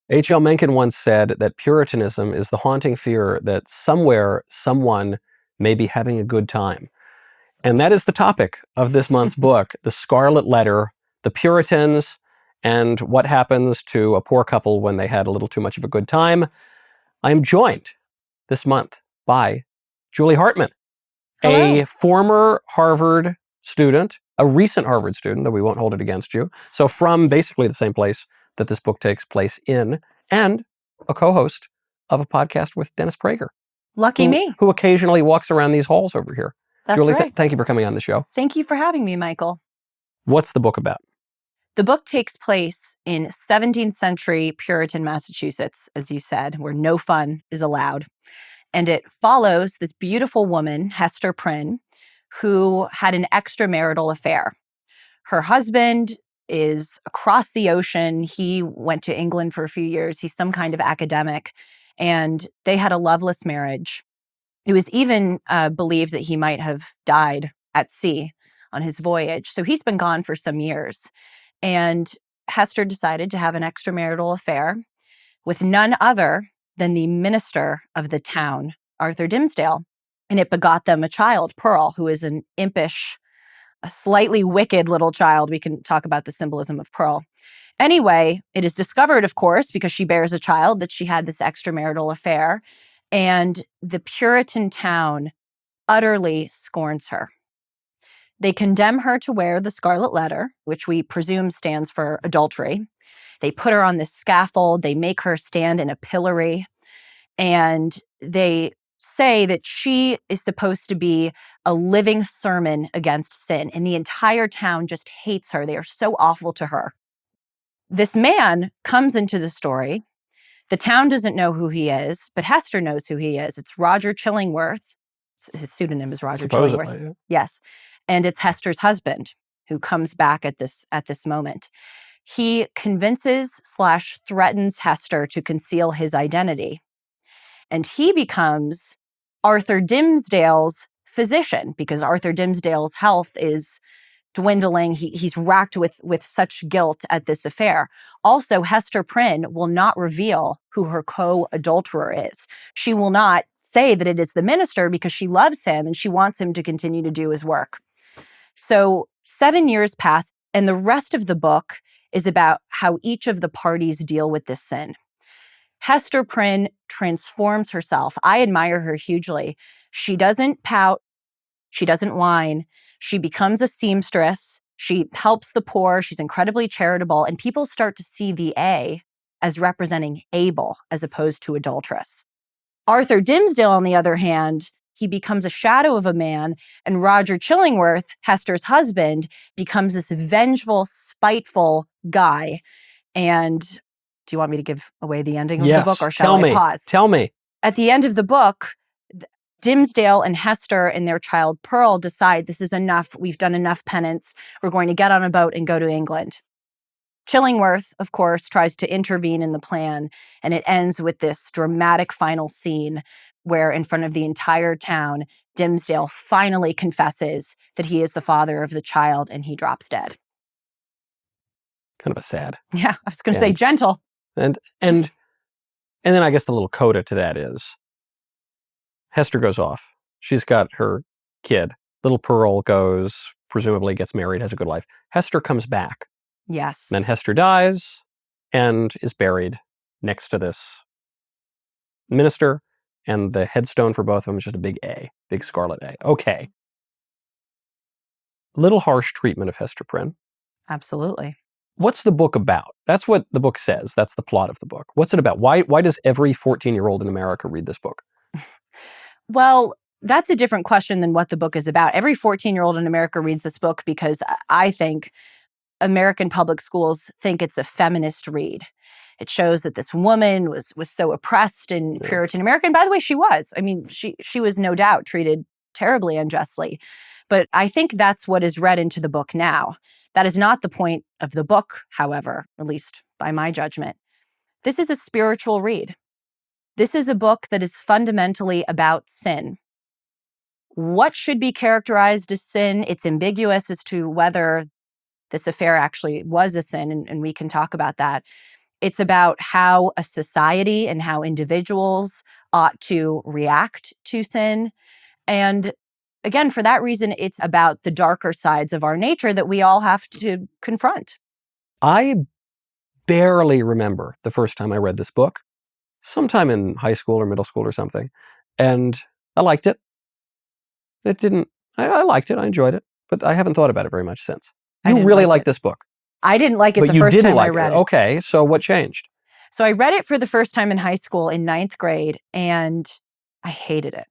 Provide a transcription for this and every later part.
H.L. Mencken once said that Puritanism is the haunting fear that somewhere someone may be having a good time. And that is the topic of this month's book, The Scarlet Letter, the Puritans, and what happens to a poor couple when they had a little too much of a good time. I am joined this month by Julie Hartman, Hello. a former Harvard student, a recent Harvard student, though we won't hold it against you. So from basically the same place that this book takes place in, and a co-host of a podcast with Dennis Prager. Lucky me. Who occasionally walks around these halls over here. That's Julie, right. Thank you for coming on the show. Thank you for having me, Michael. What's the book about? The book takes place in 17th century Puritan Massachusetts, as you said, where no fun is allowed. And it follows this beautiful woman, Hester Prynne, who had an extramarital affair. Her husband is across the ocean. He went to England for a few years. He's some kind of academic. And they had a loveless marriage. It was even believed that he might have died at sea on his voyage. So he's been gone for some years. And Hester decided to have an extramarital affair with none other than the minister of the town, Arthur Dimmesdale. And it begot them a child, Pearl, who is an impish, a slightly wicked little child. We can talk about the symbolism of Pearl. Anyway, it is discovered, of course, because she bears a child, that she had this extramarital affair. And the Puritan town utterly scorns her. They condemn her to wear the Scarlet Letter, which we presume stands for adultery. They put her on this scaffold. They make her stand in a pillory. And they say that she is supposed to be a living sermon against sin. And the entire town just hates her. They are so awful to her. This man comes into the story. The town doesn't know who he is, but Hester knows who he is. It's Roger Chillingworth. His pseudonym is Roger Chillingworth. Yeah. Yes. And it's Hester's husband who comes back at this moment. He convinces/threatens Hester to conceal his identity. And he becomes Arthur Dimmesdale's physician because Arthur Dimmesdale's health is dwindling. He's racked with such guilt at this affair. Also, Hester Prynne will not reveal who her co-adulterer is. She will not say that it is the minister because she loves him and she wants him to continue to do his work. So 7 years pass, and the rest of the book is about how each of the parties deal with this sin. Hester Prynne transforms herself. I admire her hugely. She doesn't pout. She doesn't whine. She becomes a seamstress. She helps the poor. She's incredibly charitable. And people start to see the A as representing able as opposed to adulteress. Arthur Dimmesdale, on the other hand, he becomes a shadow of a man, and Roger Chillingworth, Hester's husband, becomes this vengeful, spiteful guy. And do you want me to give away the ending of the book, or shall I pause? Tell me. At the end of the book, Dimmesdale and Hester and their child Pearl decide this is enough. We've done enough penance. We're going to get on a boat and go to England. Chillingworth, of course, tries to intervene in the plan, and it ends with this dramatic final scene where in front of the entire town, Dimmesdale finally confesses that he is the father of the child, and he drops dead. Kind of a sad. Yeah, I was going to say gentle. And then I guess the little coda to that is Hester goes off. She's got her kid. Little Pearl goes, presumably gets married, has a good life. Hester comes back. Yes. Then Hester dies and is buried next to this minister, and the headstone for both of them is just a big A, big scarlet A. Okay. Little harsh treatment of Hester Prynne. Absolutely. What's the book about? That's what the book says. That's the plot of the book. What's it about? Why does every 14-year-old in America read this book? Well, that's a different question than what the book is about. Every 14-year-old in America reads this book because I think American public schools think it's a feminist read. It shows that this woman was so oppressed in Puritan America. And by the way, she was. I mean, she was no doubt treated terribly unjustly. But I think that's what is read into the book now. That is not the point of the book, however, at least by my judgment. This is a spiritual read. This is a book that is fundamentally about sin. What should be characterized as sin? It's ambiguous as to whether this affair actually was a sin, and we can talk about that. It's about how a society and how individuals ought to react to sin. And again, for that reason, it's about the darker sides of our nature that we all have to confront. I barely remember the first time I read this book, sometime in high school or middle school or something. And I liked it. I liked it. I enjoyed it. But I haven't thought about it very much since. You really like this book. I didn't like it But the you first didn't time like I read it. it. Okay, so what changed? So I read it for the first time in high school in 9th grade, and I hated it.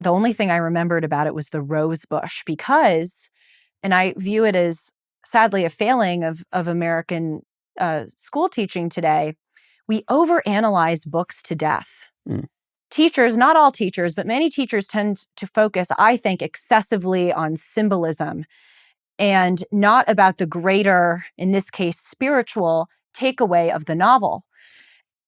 The only thing I remembered about it was the rose bush because, and I view it as sadly a failing of American school teaching today, we overanalyze books to death. Teachers, not all teachers, but many teachers tend to focus, I think, excessively on symbolism and not about the greater, in this case, spiritual takeaway of the novel.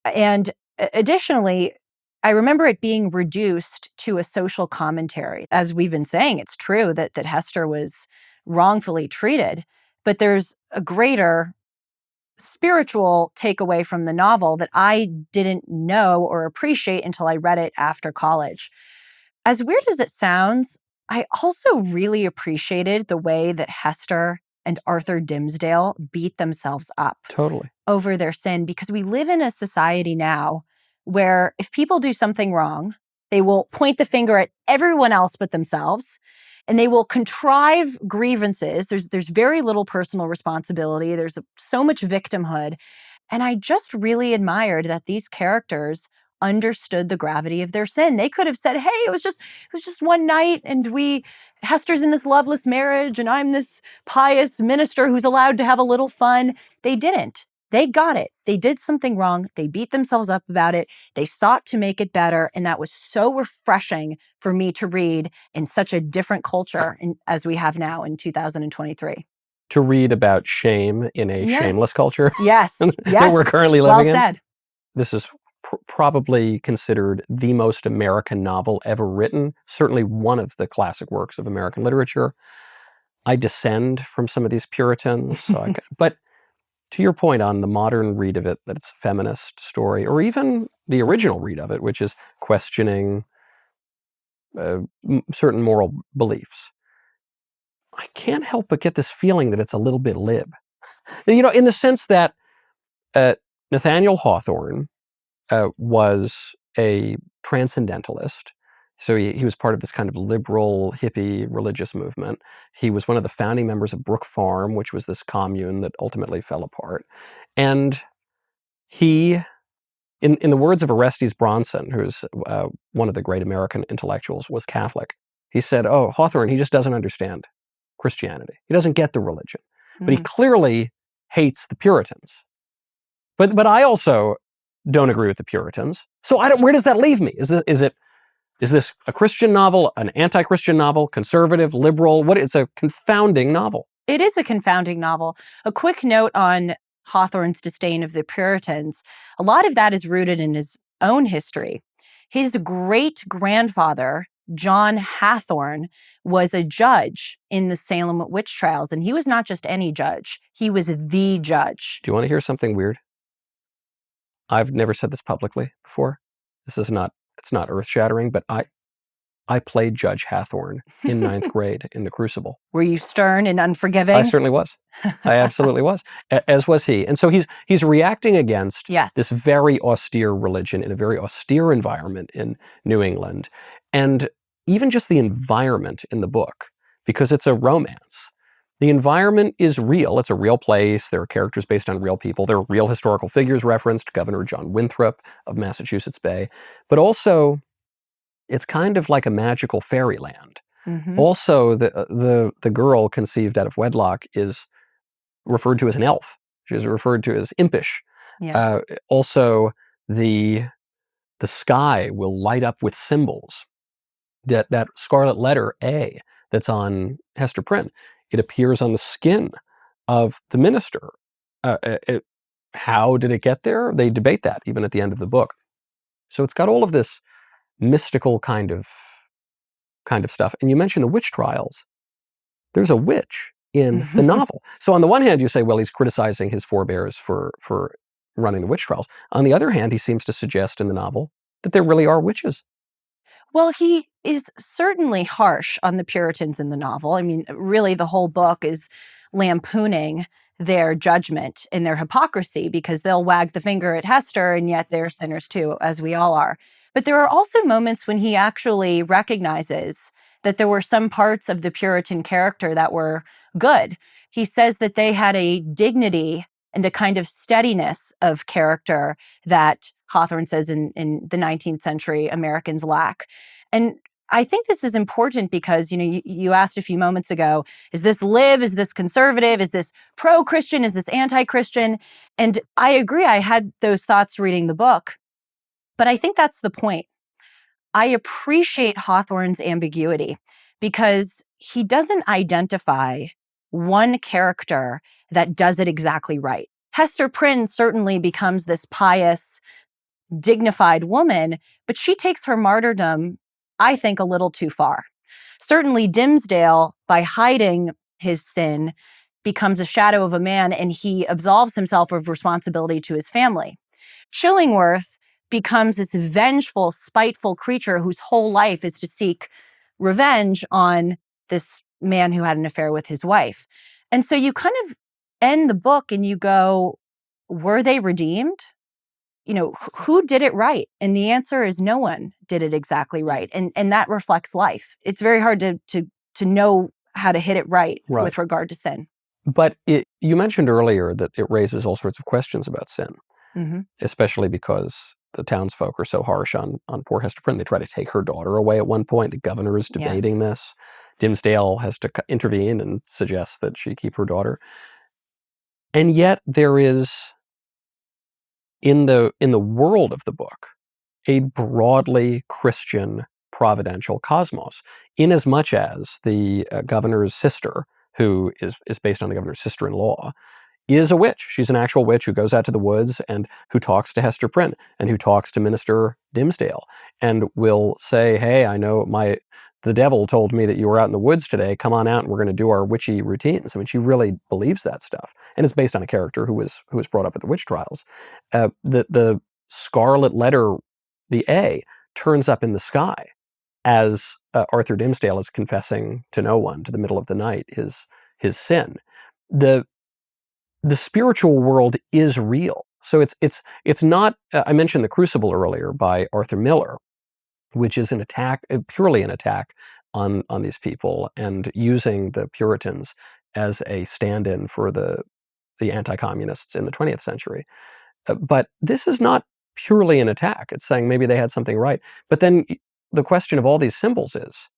And additionally, I remember it being reduced to a social commentary. As we've been saying, it's true that Hester was wrongfully treated, but there's a greater spiritual takeaway from the novel that I didn't know or appreciate until I read it after college. As weird as it sounds, I also really appreciated the way that Hester and Arthur Dimmesdale beat themselves up over their sin, because we live in a society now where if people do something wrong, they will point the finger at everyone else but themselves, and they will contrive grievances. There's very little personal responsibility. There's so much victimhood. And I just really admired that these characters understood the gravity of their sin. They could have said, hey, it was just one night, and Hester's in this loveless marriage, and I'm this pious minister who's allowed to have a little fun. They didn't. They got it. They did something wrong. They beat themselves up about it. They sought to make it better. And that was so refreshing for me to read in such a different culture as we have now in 2023. To read about shame in a shameless culture. Yes. That we're currently living in. Well said. This is probably considered the most American novel ever written, certainly one of the classic works of American literature. I descend from some of these Puritans, but to your point on the modern read of it, that it's a feminist story, or even the original read of it, which is questioning certain moral beliefs, I can't help but get this feeling that it's a little bit lib. In the sense that Nathaniel Hawthorne was a transcendentalist. So he was part of this kind of liberal, hippie religious movement. He was one of the founding members of Brook Farm, which was this commune that ultimately fell apart. And he, in the words of Orestes Bronson, who's one of the great American intellectuals, was Catholic. He said, oh, Hawthorne, he just doesn't understand Christianity. He doesn't get the religion. But he clearly hates the Puritans. But I also don't agree with the Puritans. So where does that leave me? Is this a Christian novel, an anti-Christian novel, conservative, liberal? It's a confounding novel. It is a confounding novel. A quick note on Hawthorne's disdain of the Puritans. A lot of that is rooted in his own history. His great-grandfather, John Hawthorne, was a judge in the Salem witch trials, and he was not just any judge. He was the judge. Do you want to hear something weird? I've never said this publicly before. It's not earth-shattering, but I played Judge Hawthorne in 9th grade in The Crucible. Were you stern and unforgiving? I certainly was. I absolutely was, as was he. And so he's reacting against this very austere religion in a very austere environment in New England. And even just the environment in the book, because it's a romance. The environment is real. It's a real place. There are characters based on real people. There are real historical figures referenced, Governor John Winthrop of Massachusetts Bay. But also, it's kind of like a magical fairyland. Also, the girl conceived out of wedlock is referred to as an elf. She is referred to as impish. Yes. Also, the sky will light up with symbols. That Scarlet Letter A that's on Hester Prynne, it appears on the skin of the minister. How did it get there? They debate that even at the end of the book. So it's got all of this mystical kind of stuff. And you mentioned the witch trials. There's a witch in the novel. So on the one hand, you say, well, he's criticizing his forebears for running the witch trials. On the other hand, he seems to suggest in the novel that there really are witches. Well, he is certainly harsh on the Puritans in the novel. I mean, really, the whole book is lampooning their judgment and their hypocrisy, because they'll wag the finger at Hester, and yet they're sinners too, as we all are. But there are also moments when he actually recognizes that there were some parts of the Puritan character that were good. He says that they had a dignity and a kind of steadiness of character that Hawthorne says in the 19th century Americans lack. And I think this is important because, you asked a few moments ago, is this lib? Is this conservative? Is this pro-Christian? Is this anti-Christian? And I agree. I had those thoughts reading the book. But I think that's the point. I appreciate Hawthorne's ambiguity because he doesn't identify one character that does it exactly right. Hester Prynne certainly becomes this pious, dignified woman, but she takes her martyrdom, I think, a little too far. Certainly Dimmesdale, by hiding his sin, becomes a shadow of a man, and he absolves himself of responsibility to his family. Chillingworth becomes this vengeful, spiteful creature whose whole life is to seek revenge on this man who had an affair with his wife. And so you kind of end the book and you go, were they redeemed? Who did it right? And the answer is no one did it exactly right. And that reflects life. It's very hard to know how to hit it right with regard to sin. But you mentioned earlier that it raises all sorts of questions about sin, especially because the townsfolk are so harsh on poor Hester Prynne. They try to take her daughter away at one point. The governor is debating this. Dimmesdale has to intervene and suggests that she keep her daughter. And yet there is, in the world of the book, a broadly Christian providential cosmos, inasmuch as the governor's sister, who is based on the governor's sister-in-law, is a witch. She's an actual witch who goes out to the woods and who talks to Hester Prynne and who talks to Minister Dimmesdale and will say, hey, I know the devil told me that you were out in the woods today. Come on out and we're going to do our witchy routines. I mean, she really believes that stuff. And it's based on a character who was brought up at the witch trials. The Scarlet Letter, the A, turns up in the sky as Arthur Dimmesdale is confessing to no one, to the middle of the night, his sin. The spiritual world is real. So it's not, I mentioned The Crucible earlier by Arthur Miller, which is an attack, purely an attack on these people and using the Puritans as a stand-in for the anti-communists in the 20th century. But this is not purely an attack. It's saying maybe they had something right. But then the question of all these symbols is,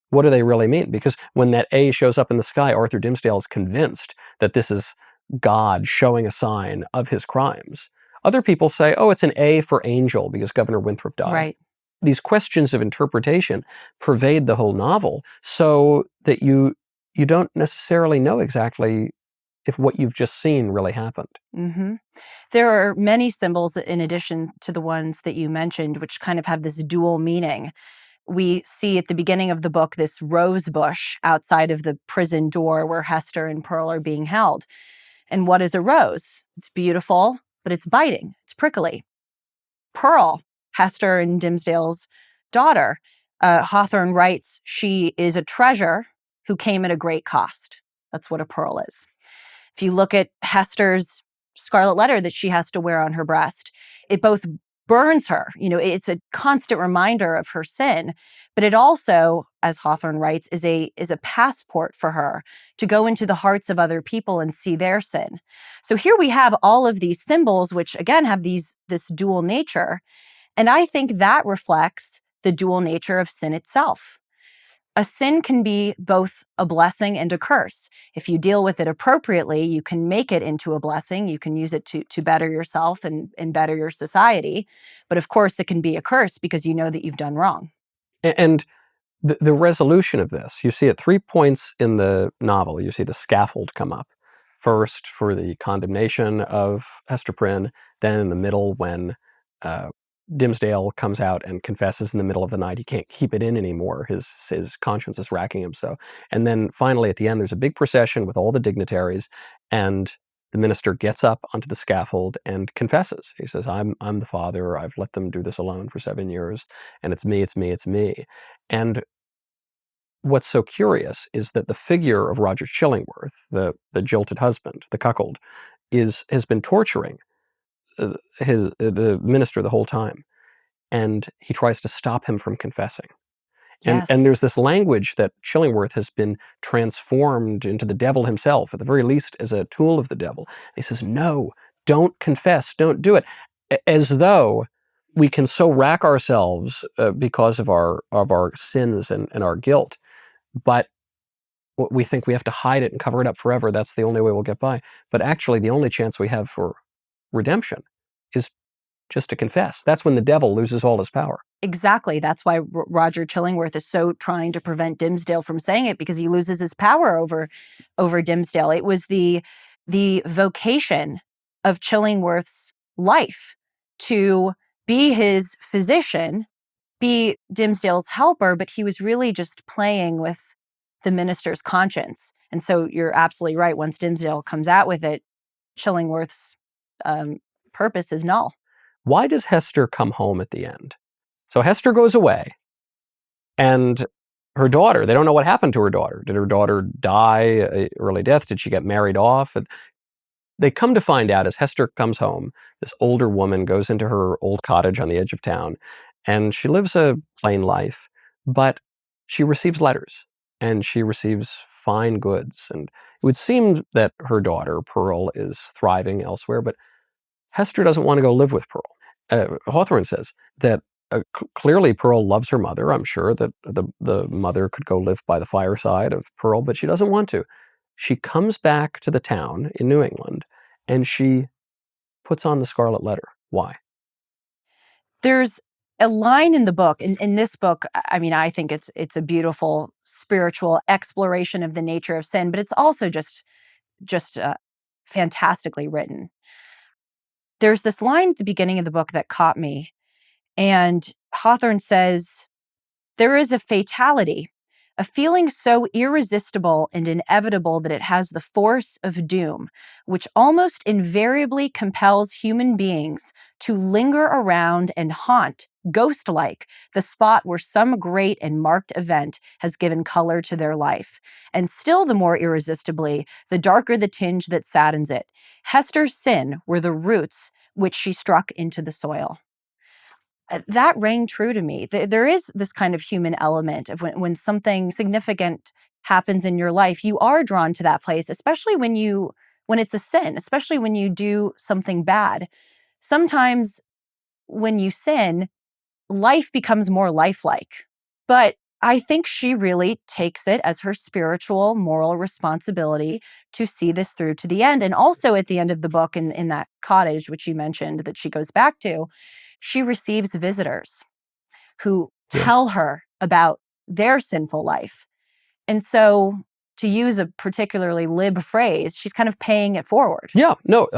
what do they really mean? Because when that A shows up in the sky, Arthur Dimmesdale is convinced that this is God showing a sign of his crimes. Other people say, oh, it's an A for angel because Governor Winthrop died. Right. These questions of interpretation pervade the whole novel so that you don't necessarily know exactly if what you've just seen really happened. Mm-hmm. There are many symbols in addition to the ones that you mentioned, which kind of have this dual meaning. We see at the beginning of the book this rose bush outside of the prison door where Hester and Pearl are being held. And what is a rose? It's beautiful, but it's biting. It's prickly. Pearl, Hester and Dimmesdale's daughter, Hawthorne writes, she is a treasure who came at a great cost. That's what a pearl is. If you look at Hester's Scarlet Letter that she has to wear on her breast, it both burns her. It's a constant reminder of her sin, but it also, as Hawthorne writes, is a passport for her to go into the hearts of other people and see their sin. So here we have all of these symbols, which again have this dual nature. And I think that reflects the dual nature of sin itself. A sin can be both a blessing and a curse. If you deal with it appropriately, you can make it into a blessing. You can use it to better yourself and better your society. But of course, it can be a curse because you know that you've done wrong. And the resolution of this, you see at 3 points in the novel, you see the scaffold come up. First, for the condemnation of Hester Prynne, then in the middle when Dimmesdale comes out and confesses in the middle of the night. He can't keep it in anymore. His conscience is racking him so. And then finally at the end, there's a big procession with all the dignitaries, and the minister gets up onto the scaffold and confesses. He says, I'm the father. I've let them do this alone for 7 years, and it's me, it's me, it's me. And what's so curious is that the figure of Roger Chillingworth, the jilted husband, the cuckold, has been torturing the minister the whole time, and he tries to stop him from confessing. And Yes. there's this language that Chillingworth has been transformed into the devil himself, at the very least as a tool of the devil. And he says, no, don't confess, don't do it. As though we can so rack ourselves because of our sins and our guilt, but we think we have to hide it and cover it up forever. That's the only way we'll get by. But actually, the only chance we have for redemption is just to confess. That's when the devil loses all his power. Exactly. That's why Roger Chillingworth is so trying to prevent Dimmesdale from saying it, because he loses his power over Dimmesdale. It was the vocation of Chillingworth's life to be his physician, be Dimmesdale's helper, but he was really just playing with the minister's conscience. And so you're absolutely right. Once Dimmesdale comes out with it, Chillingworth's purpose is null. Why does Hester come home at the end? So Hester goes away, and her daughter, they don't know what happened to her daughter. Did her daughter die early death? Did she get married off? And they come to find out as Hester comes home, this older woman goes into her old cottage on the edge of town, and she lives a plain life, but she receives letters, and she receives fine goods. And it would seem that her daughter, Pearl, is thriving elsewhere, but Hester doesn't want to go live with Pearl. Hawthorne says that clearly Pearl loves her mother. I'm sure that the mother could go live by the fireside of Pearl, but she doesn't want to. She comes back to the town in New England, and she puts on the Scarlet Letter. Why? There's a line in the book, in this book, I mean, I think it's a beautiful spiritual exploration of the nature of sin, but it's also just fantastically written. There's this line at the beginning of the book that caught me, and Hawthorne says, "There is a fatality, a feeling so irresistible and inevitable that it has the force of doom, which almost invariably compels human beings to linger around and haunt, ghost-like, the spot where some great and marked event has given color to their life. And still the more irresistibly, the darker the tinge that saddens it. Hester's sin were the roots which she struck into the soil." That rang true to me. There is this kind of human element of when something significant happens in your life, you are drawn to that place, especially when it's a sin, especially when you do something bad. Sometimes when you sin, life becomes more lifelike. But I think she really takes it as her spiritual, moral responsibility to see this through to the end. And also at the end of the book, in that cottage, which you mentioned that she goes back to, she receives visitors who tell her about their sinful life. And so, to use a particularly lib phrase, she's kind of paying it forward. Yeah, no,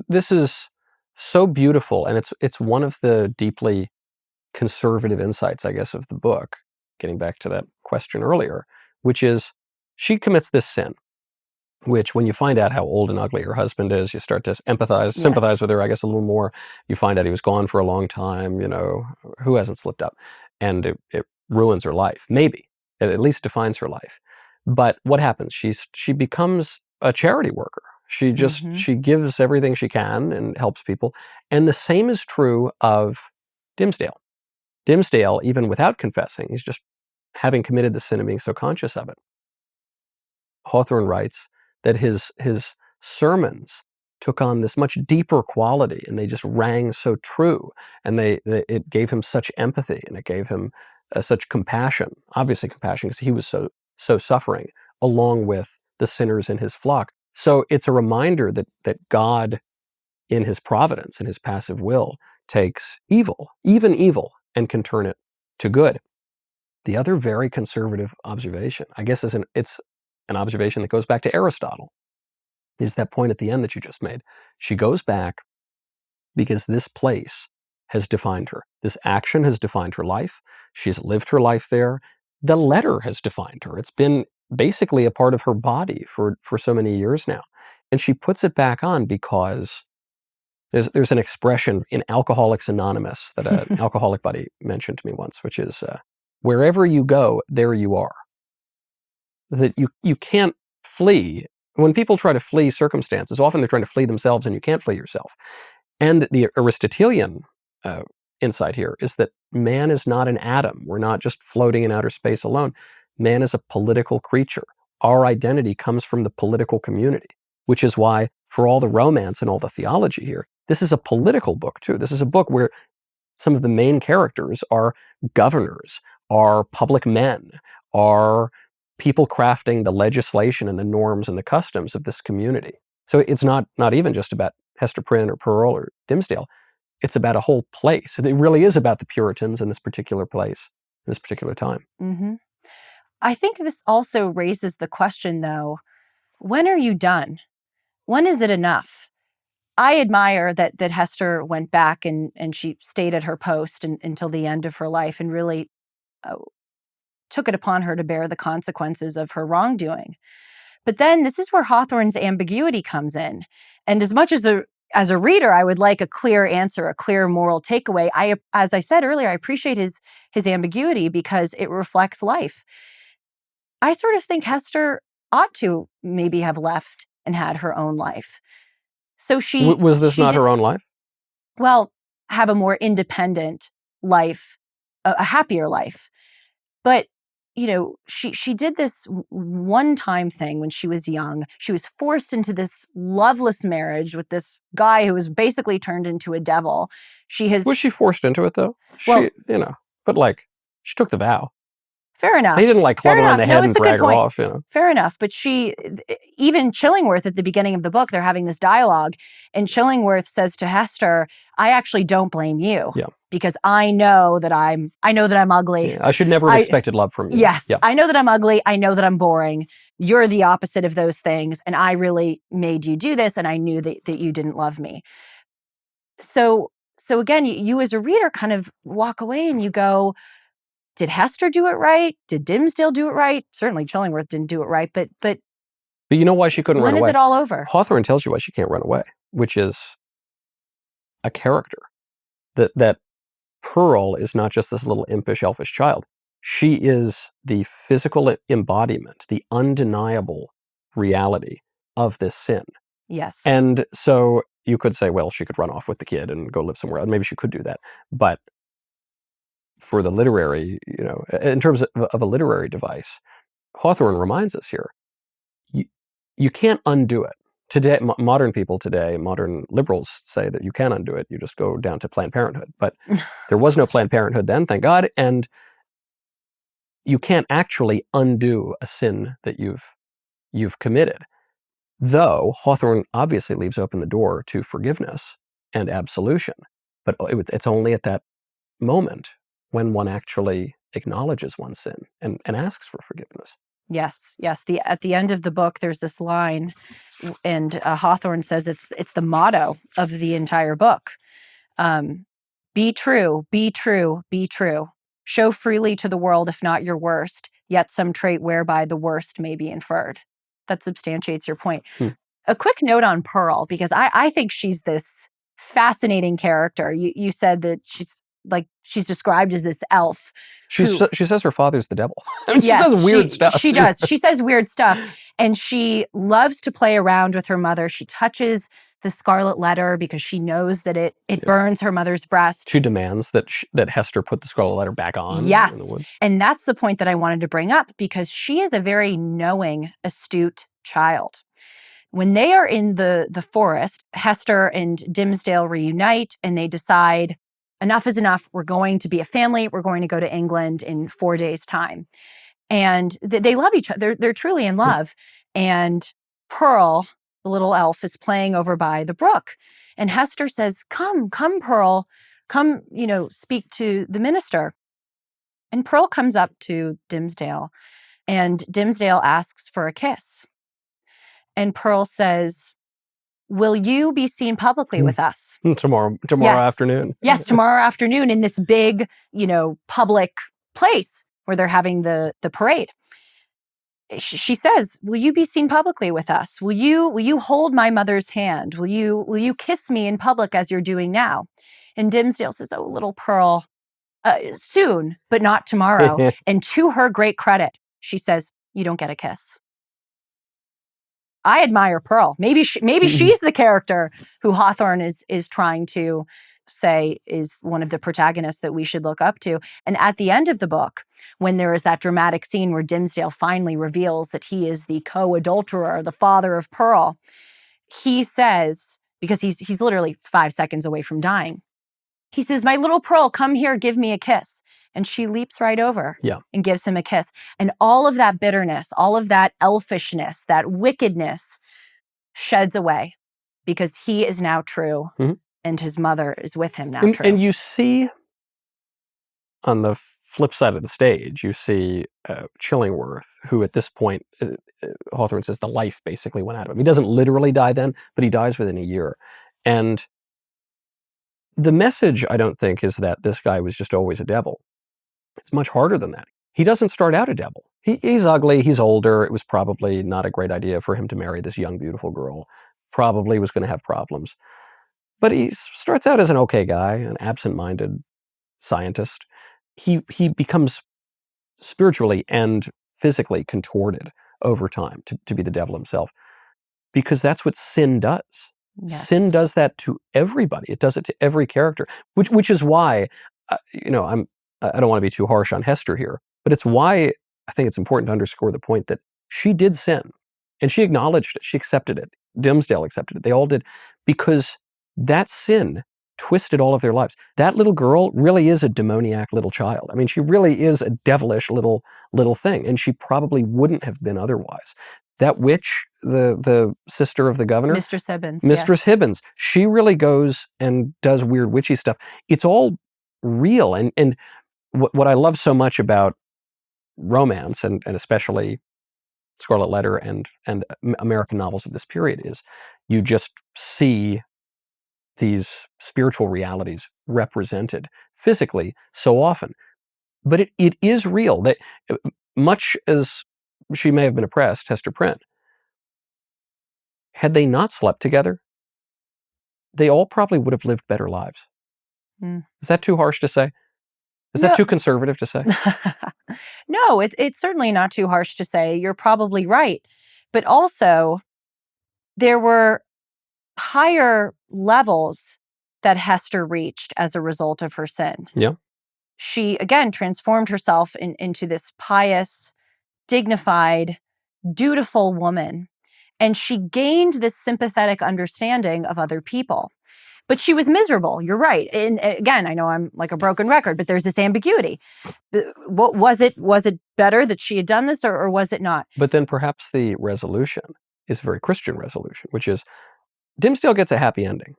this is so beautiful, and it's one of the deeply conservative insights, I guess, of the book, getting back to that question earlier, which is she commits this sin, which when you find out how old and ugly her husband is, you start to sympathize with her, I guess, a little more. You find out he was gone for a long time, who hasn't slipped up? And it ruins her life. Maybe. It at least defines her life. But what happens? She becomes a charity worker. She gives everything she can and helps people. And the same is true of Dimmesdale. Dimmesdale, even without confessing, he's just having committed the sin and being so conscious of it. Hawthorne writes that his sermons took on this much deeper quality, and they just rang so true, and it gave him such empathy, and it gave him such compassion, obviously compassion, because he was so suffering, along with the sinners in his flock. So it's a reminder that God, in his providence, in his passive will, takes evil, even evil, and can turn it to good. The other very conservative observation, I guess, it's an observation that goes back to Aristotle, is that point at the end that you just made. She goes back because this place has defined her. This action has defined her life. She's lived her life there. The letter has defined her. It's been basically a part of her body for so many years now. And she puts it back on because there's an expression in Alcoholics Anonymous that an alcoholic buddy mentioned to me once, which is, wherever you go, there you are. That you can't flee. When people try to flee circumstances, often they're trying to flee themselves, and you can't flee yourself. And the Aristotelian insight here is that man is not an atom. We're not just floating in outer space alone. Man is a political creature. Our identity comes from the political community, which is why, for all the romance and all the theology here, this is a political book too. This is a book where some of the main characters are governors, are public men, are people crafting the legislation and the norms and the customs of this community. So it's not even just about Hester Prynne or Pearl or Dimmesdale. It's about a whole place. It really is about the Puritans in this particular place, in this particular time. Mm-hmm. I think this also raises the question, though, when are you done? When is it enough? I admire that Hester went back and she stayed at her post until the end of her life and really took it upon her to bear the consequences of her wrongdoing. But then this is where Hawthorne's ambiguity comes in. And as much as a reader, I would like a clear answer, a clear moral takeaway. As I said earlier, I appreciate his ambiguity because it reflects life. I sort of think Hester ought to maybe have left and had her own life. So was this not her own life? Well, have a more independent life, a happier life. But she did this one-time thing when she was young. She was forced into this loveless marriage with this guy who was basically turned into a devil. Was she forced into it, though? But she took the vow. Fair enough. He didn't club her on the head and drag her off, Fair enough. But even Chillingworth at the beginning of the book, they're having this dialogue, and Chillingworth says to Hester, I actually don't blame you. Yeah. Because I know that I'm ugly. Yeah, I should never have expected love from you. Yes. Yeah. I know that I'm ugly. I know that I'm boring. You're the opposite of those things. And I really made you do this, and I knew that you didn't love me. So again, you as a reader kind of walk away and you go, did Hester do it right? Did Dimmesdale do it right? Certainly Chillingworth didn't do it right, but you know why she couldn't run away? When is it all over? Hawthorne tells you why she can't run away, which is a character. That Pearl is not just this little impish, elfish child. She is the physical embodiment, the undeniable reality of this sin. Yes. And so you could say, well, she could run off with the kid and go live somewhere else. Maybe she could do that. But for the literary, in terms of a literary device, Hawthorne reminds us here, you can't undo it. Today, modern people today, modern liberals say that you can undo it. You just go down to Planned Parenthood. But there was no Planned Parenthood then, thank God. And you can't actually undo a sin that you've committed. Though Hawthorne obviously leaves open the door to forgiveness and absolution. But it's only at that moment when one actually acknowledges one's sin and asks for forgiveness. Yes. At the end of the book, there's this line, and Hawthorne says it's the motto of the entire book. Be true, be true, be true. Show freely to the world, if not your worst, yet some trait whereby the worst may be inferred. That substantiates your point. A quick note on Pearl, because I think she's this fascinating character. You said that she's described as this elf. She says her father's the devil. She says weird stuff. She does. She says weird stuff. And she loves to play around with her mother. She touches the Scarlet Letter because she knows that it burns her mother's breast. She demands that Hester put the Scarlet Letter back on. Yes. In the woods. And that's the point that I wanted to bring up, because she is a very knowing, astute child. When they are in the forest, Hester and Dimmesdale reunite and they decide, enough is enough. We're going to be a family. We're going to go to England in 4 days' time. And they love each other. They're truly in love. And Pearl, the little elf, is playing over by the brook. And Hester says, come, Pearl. Come, speak to the minister. And Pearl comes up to Dimmesdale. And Dimmesdale asks for a kiss. And Pearl says, will you be seen publicly with us? Tomorrow afternoon. Yes, tomorrow afternoon in this big, public place where they're having the parade. she says, "Will you be seen publicly with us? Will you hold my mother's hand? Will you kiss me in public as you're doing now?" And Dimmesdale says, "Oh, little Pearl, soon, but not tomorrow." And to her great credit, she says, "You don't get a kiss." I admire Pearl. Maybe she's the character who Hawthorne is trying to say is one of the protagonists that we should look up to. And at the end of the book, when there is that dramatic scene where Dimmesdale finally reveals that he is the co-adulterer, the father of Pearl, he says, because he's literally 5 seconds away from dying, he says, "My little Pearl, come here, give me a kiss." And she leaps right over and gives him a kiss. And all of that bitterness, all of that elfishness, that wickedness sheds away because he is now true and his mother is with him now true. And you see on the flip side of the stage, you see Chillingworth, who at this point, Hawthorne says the life basically went out of him. He doesn't literally die then, but he dies within a year. And the message, I don't think, is that this guy was just always a devil. It's much harder than that. He doesn't start out a devil. He's ugly, he's older. It was probably not a great idea for him to marry this young, beautiful girl. Probably was going to have problems. But he starts out as an okay guy, an absent-minded scientist. He becomes spiritually and physically contorted over time to be the devil himself, because that's what sin does. Yes. Sin does that to everybody. It does it to every character, which is why, I don't want to be too harsh on Hester here, but it's why I think it's important to underscore the point that she did sin, and she acknowledged it. She accepted it. Dimmesdale accepted it. They all did, because that sin twisted all of their lives. That little girl really is a demoniac little child. I mean, she really is a devilish little thing, and she probably wouldn't have been otherwise. That witch, the sister of the governor, Mistress Hibbins. Mistress Hibbins, she really goes and does weird witchy stuff. It's all real. And what I love so much about romance, and especially Scarlet Letter and American novels of this period, is you just see these spiritual realities represented physically so often. But it is real. That much as she may have been oppressed, Hester Prynne, had they not slept together, they all probably would have lived better lives. Is that too harsh to say? Is that too conservative to say? No, it's certainly not too harsh to say. You're probably right. But also, there were higher levels that Hester reached as a result of her sin. Yeah. She, again, transformed herself into this pious, dignified, dutiful woman. And she gained this sympathetic understanding of other people. But she was miserable. You're right. And again, I know I'm like a broken record, but there's this ambiguity. What was it? Was it better that she had done this, or was it not? But then perhaps the resolution is a very Christian resolution, which is Dimmesdale gets a happy ending.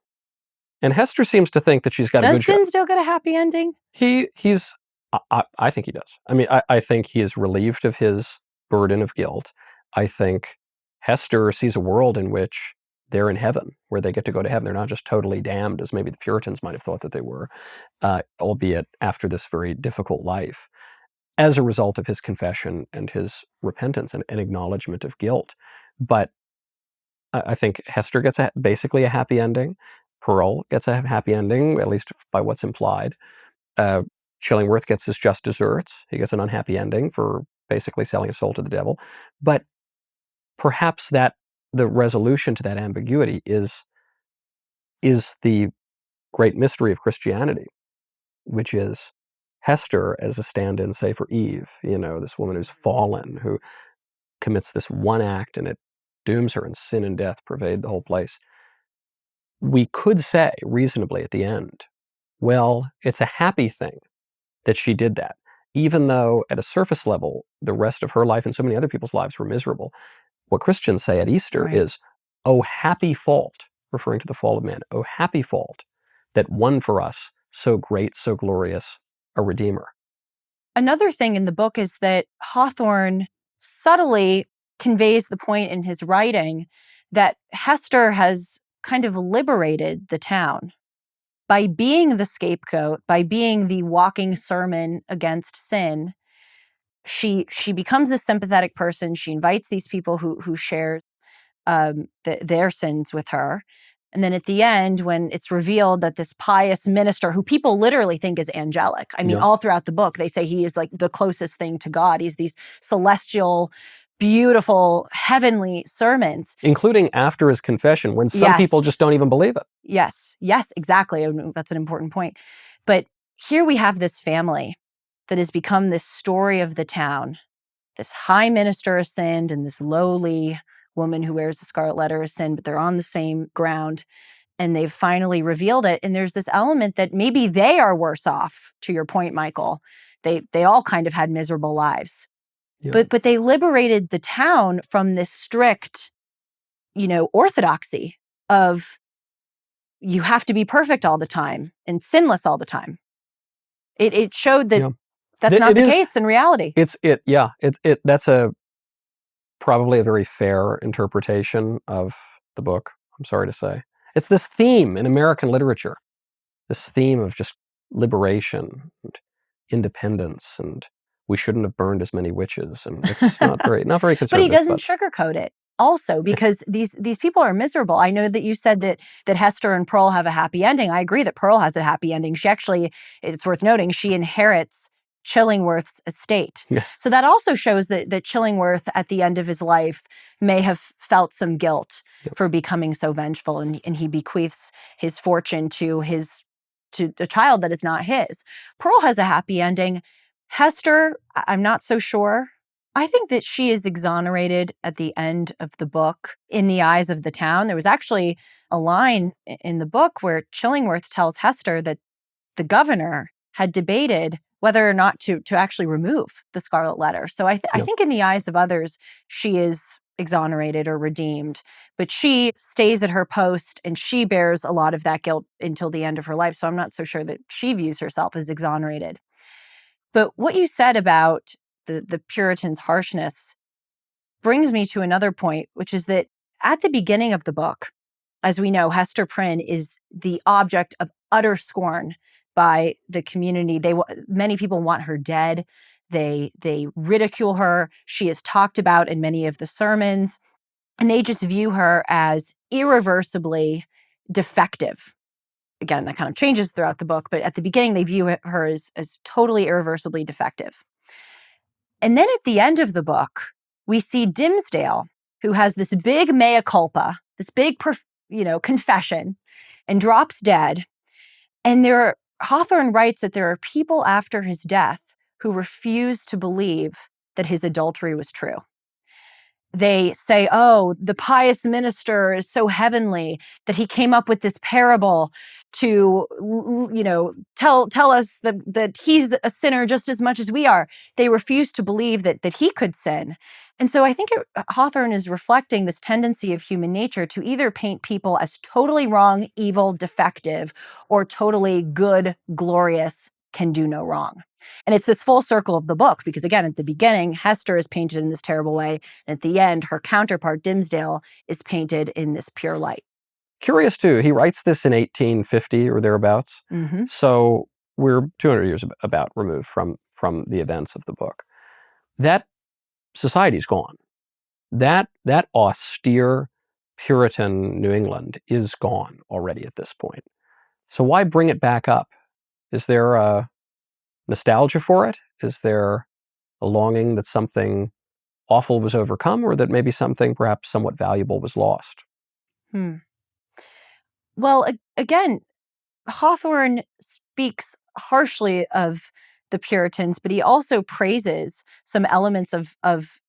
And Hester seems to think that she's got a good shot. Does Dimmesdale get a happy ending? I think he does. I mean, I think he is relieved of his burden of guilt. I think Hester sees a world in which they're in heaven, where they get to go to heaven. They're not just totally damned, as maybe the Puritans might have thought that they were, albeit after this very difficult life, as a result of his confession and his repentance and acknowledgement of guilt. But I think Hester gets basically a happy ending. Pearl gets a happy ending, at least by what's implied. Chillingworth gets his just desserts. He gets an unhappy ending for basically selling his soul to the devil. But perhaps that the resolution to that ambiguity is the great mystery of Christianity, which is Hester as a stand-in, say, for Eve, this woman who's fallen, who commits this one act and it dooms her, and sin and death pervade the whole place. We could say reasonably at the end, well, it's a happy thing that she did that, even though at a surface level, the rest of her life and so many other people's lives were miserable. What Christians say at Easter is, "Oh, happy fault," referring to the fall of man, "Oh, happy fault that won for us so great, so glorious a Redeemer." Another thing in the book is that Hawthorne subtly conveys the point in his writing that Hester has kind of liberated the town by being the scapegoat, by being the walking sermon against sin. she becomes this sympathetic person. She invites these people who share their sins with her. And then at the end, when it's revealed that this pious minister, who people literally think is angelic, I mean, Yeah. all throughout the book, they say he is like the closest thing to God. He's these celestial, beautiful, heavenly sermons. Including after his confession, when some Yes. people just don't even believe it. Yes, exactly. And that's an important point. But here we have this family that has become this story of the town. This high minister has sinned, and this lowly woman who wears the Scarlet Letter has sinned, but they're on the same ground, and they've finally revealed it. And there's this element that maybe they are worse off, to your point, Michael. They all kind of had miserable lives. Yeah. But they liberated the town from this strict, orthodoxy of you have to be perfect all the time and sinless all the time. It showed that that's not the case in reality. That's probably a very fair interpretation of the book, I'm sorry to say. It's this theme in American literature, this theme of just liberation and independence, and we shouldn't have burned as many witches, and it's not very conservative. But he doesn't sugarcoat it also, because these people are miserable. I know that you said that Hester and Pearl have a happy ending. I agree that Pearl has a happy ending. She actually, it's worth noting, she inherits Chillingworth's estate. Yeah. So that also shows that Chillingworth at the end of his life may have felt some guilt for becoming so vengeful, and he bequeaths his fortune to a child that is not his. Pearl has a happy ending. Hester, I'm not so sure. I think that she is exonerated at the end of the book in the eyes of the town. There was actually a line in the book where Chillingworth tells Hester that the governor had debated whether or not to actually remove the Scarlet Letter. So I think in the eyes of others, she is exonerated or redeemed, but she stays at her post and she bears a lot of that guilt until the end of her life. So I'm not so sure that she views herself as exonerated. But what you said about the Puritans' harshness brings me to another point, which is that at the beginning of the book, as we know, Hester Prynne is the object of utter scorn by the community. Many people want her dead. They ridicule her. She is talked about in many of the sermons, and they just view her as irreversibly defective. Again, that kind of changes throughout the book, but at the beginning, they view her as totally irreversibly defective. And then at the end of the book, we see Dimmesdale, who has this big mea culpa, this big, confession, and drops dead. And Hawthorne writes that there are people after his death who refuse to believe that his adultery was true. They say, oh, the pious minister is so heavenly that he came up with this parable to, tell us that he's a sinner just as much as we are. They refuse to believe that he could sin. And so I think Hawthorne is reflecting this tendency of human nature to either paint people as totally wrong, evil, defective, or totally good, glorious, can do no wrong. And it's this full circle of the book, because again, at the beginning, Hester is painted in this terrible way. And at the end, her counterpart, Dimmesdale, is painted in this pure light. Curious too, he writes this in 1850 or thereabouts. Mm-hmm. So we're 200 years about removed from the events of the book. That society's gone. That austere Puritan New England is gone already at this point. So why bring it back up? Is there a nostalgia for it? Is there a longing that something awful was overcome, or that maybe something perhaps somewhat valuable was lost? Well, again, Hawthorne speaks harshly of the Puritans, but he also praises some elements of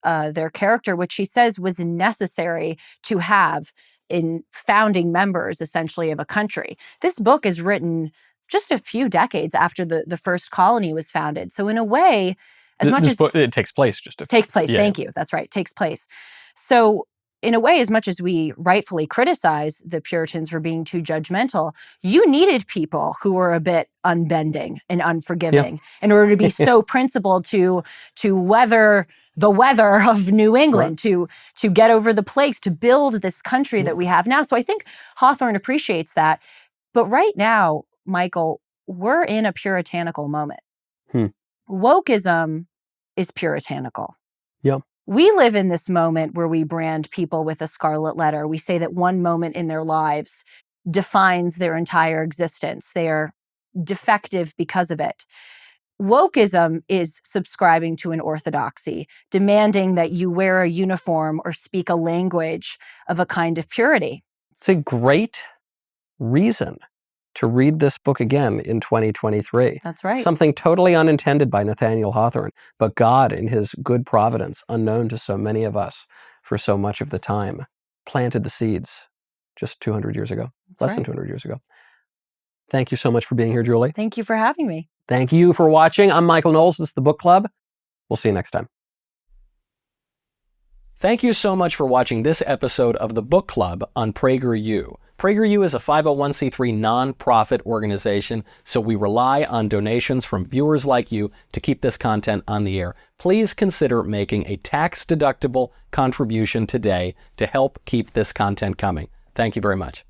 their character, which he says was necessary to have in founding members, essentially, of a country. This book is written just a few decades after the first colony was founded. So in a way, it takes place Thank you. That's right. Takes place. So in a way, as much as we rightfully criticize the Puritans for being too judgmental, you needed people who were a bit unbending and unforgiving in order to be so principled to weather the weather of New England, to get over the plagues, to build this country that we have now. So I think Hawthorne appreciates that. But right now, Michael, we're in a puritanical moment. Wokeism is puritanical. Yeah. We live in this moment where we brand people with a scarlet letter. We say that one moment in their lives defines their entire existence. They are defective because of it. Wokeism is subscribing to an orthodoxy, demanding that you wear a uniform or speak a language of a kind of purity. It's a great reason to read this book again in 2023. That's right. Something totally unintended by Nathaniel Hawthorne, but God, in his good providence, unknown to so many of us for so much of the time, planted the seeds just 200 years ago, less than 200 years ago. Thank you so much for being here, Julie. Thank you for having me. Thank you for watching. I'm Michael Knowles. This is the Book Club. We'll see you next time. Thank you so much for watching this episode of the Book Club on PragerU. PragerU is a 501c3 nonprofit organization, so we rely on donations from viewers like you to keep this content on the air. Please consider making a tax-deductible contribution today to help keep this content coming. Thank you very much.